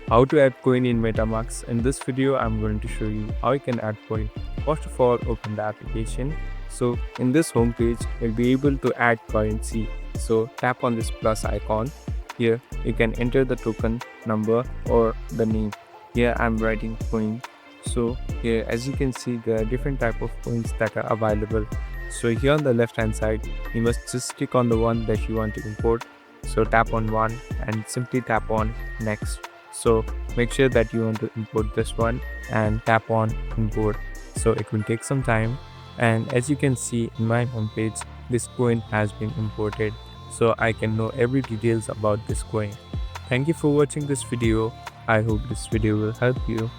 How to add coin in Metamask. In this video, I'm going to show you how you can add coin. First of all, open the application. So in this home page, you'll be able to add currency. So tap on this plus icon. Here you can enter the token number or the name. Here I'm writing coin. So here, as you can see, there are different type of coins that are available. So here on the left hand side, you must just click on the one that you want to import. So tap on one and simply tap on next. So make sure that you want to import this one and tap on import. So it will take some time, and as you can see in my homepage, this coin has been imported, so I can know every details about this coin. Thank you for watching this video. I hope this video will help you.